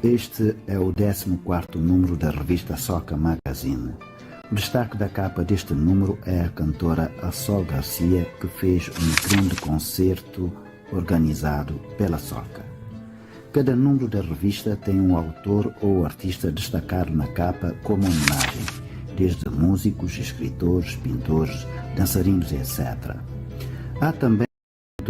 Este é o 14º número da revista Soca Magazine. O destaque da capa deste número é a cantora Sol Garcia, que fez um grande concerto organizado pela Soca. Cada número da revista tem um autor ou artista destacado na capa como homenagem, desde músicos, escritores, pintores, dançarinos, etc. Há também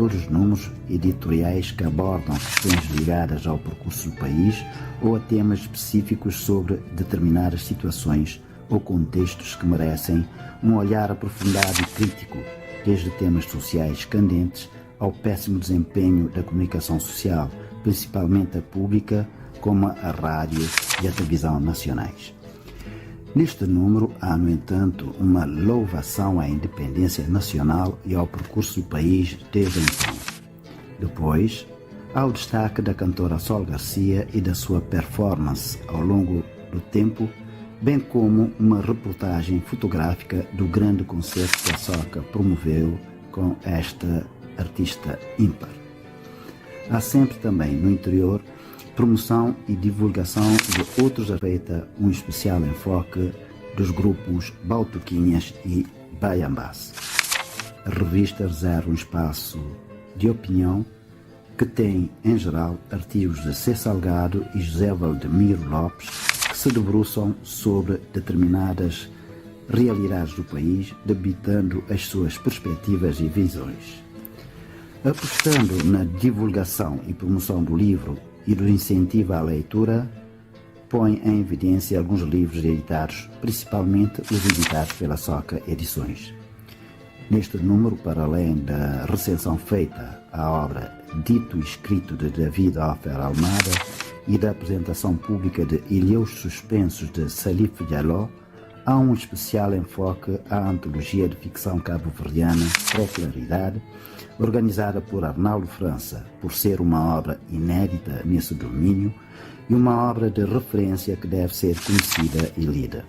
todos os números editoriais que abordam questões ligadas ao percurso do país ou a temas específicos sobre determinadas situações ou contextos que merecem um olhar aprofundado e crítico, desde temas sociais candentes ao péssimo desempenho da comunicação social, principalmente a pública, como a rádio e a televisão nacionais. Neste número há, no entanto, uma louvação à independência nacional e ao percurso do país desde então. Depois, há o destaque da cantora Sol Garcia e da sua performance ao longo do tempo, bem como uma reportagem fotográfica do grande concerto que a Soca promoveu com esta artista ímpar. Há sempre também, no interior, promoção e divulgação de outros aspectos, um especial enfoque dos grupos Bautuquinhas e Baiambás. A revista reserva um espaço de opinião que tem, em geral, artigos de C. Salgado e José Valdemiro Lopes que se debruçam sobre determinadas realidades do país, debitando as suas perspectivas e visões. Apostando na divulgação e promoção do livro e do incentivo à leitura, põe em evidência alguns livros editados, principalmente os editados pela Soca Edições. Neste número, para além da recensão feita à obra Dito e Escrito de David Offer Almada e da apresentação pública de Ilhéus Suspensos de Salif Diallo, há um especial enfoque à antologia de ficção cabo-verdiana Pré-Claridade, organizada por Arnaldo França, por ser uma obra inédita nesse domínio e uma obra de referência que deve ser conhecida e lida.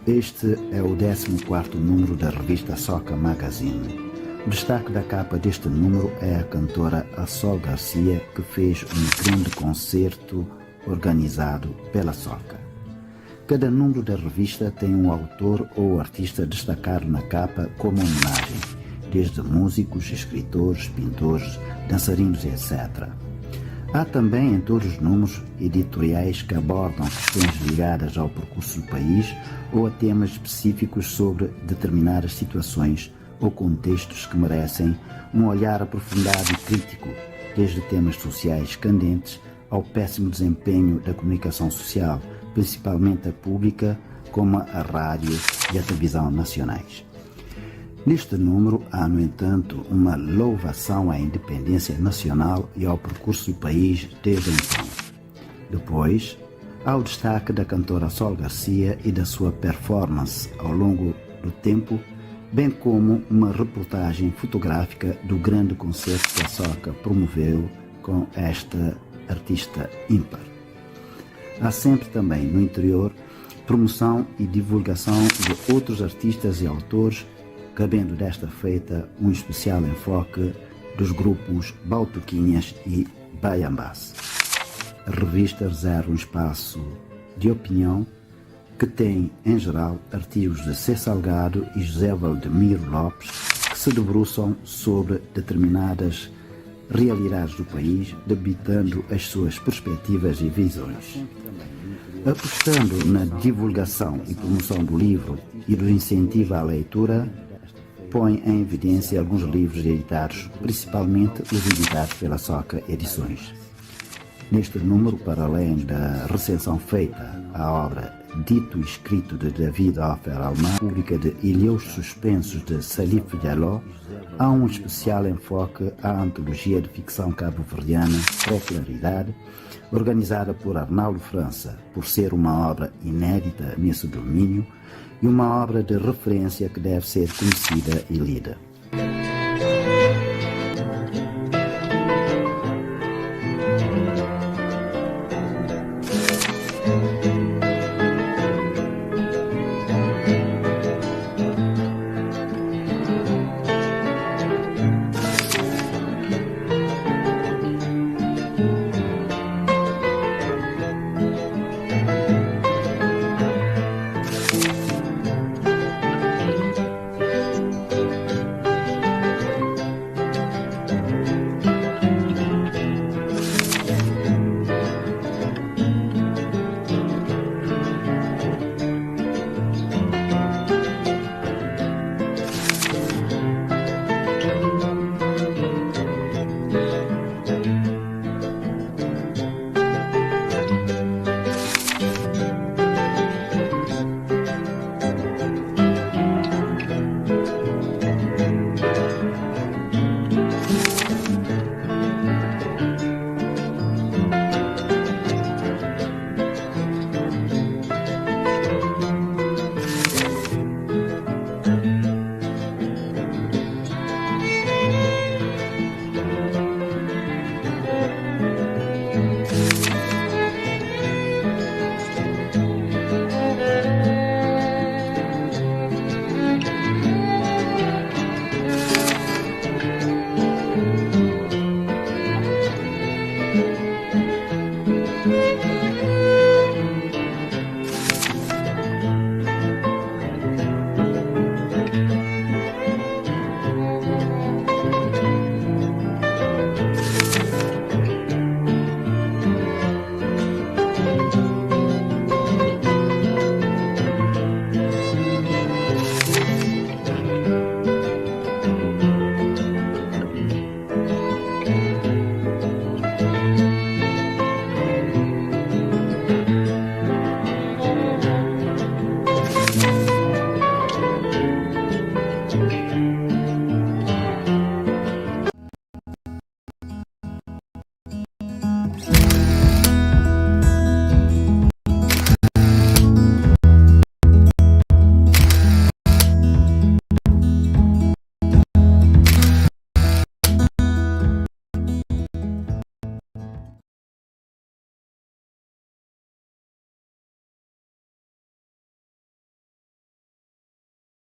Este é o 14º número da revista Soca Magazine. O destaque da capa deste número é a cantora Sol Garcia, que fez um grande concerto organizado pela Soca. Cada número da revista tem um autor ou artista destacado na capa como homenagem, desde músicos, escritores, pintores, dançarinos, etc. Há também em todos os números editoriais que abordam questões ligadas ao percurso do país ou a temas específicos sobre determinadas situações ou contextos que merecem um olhar aprofundado e crítico, desde temas sociais candentes ao péssimo desempenho da comunicação social, principalmente a pública, como a rádio e a televisão nacionais. Neste número há, no entanto, uma louvação à independência nacional e ao percurso do país desde então. Depois, há o destaque da cantora Sol Garcia e da sua performance ao longo do tempo, bem como uma reportagem fotográfica do grande concerto que a Soca promoveu com esta artista ímpar. Há sempre também no interior promoção e divulgação de outros artistas e autores, cabendo desta feita um especial enfoque dos grupos Bautuquinhas e Baiambás. A revista reserva um espaço de opinião que tem, em geral, artigos de C. Salgado e José Valdemiro Lopes que se debruçam sobre determinadas realidades do país, debitando as suas perspectivas e visões. Apostando na divulgação e promoção do livro e do incentivo à leitura, põe em evidência alguns livros editados, principalmente os editados pela Soca Edições. Neste número, para além da recensão feita à obra Dito e Escrito de David Offer Almar, pública de Ilhéus Suspensos de Salif Diallo, há um especial enfoque à antologia de ficção cabo-verdiana Pré-Claridade, organizada por Arnaldo França, por ser uma obra inédita nesse domínio e uma obra de referência que deve ser conhecida e lida.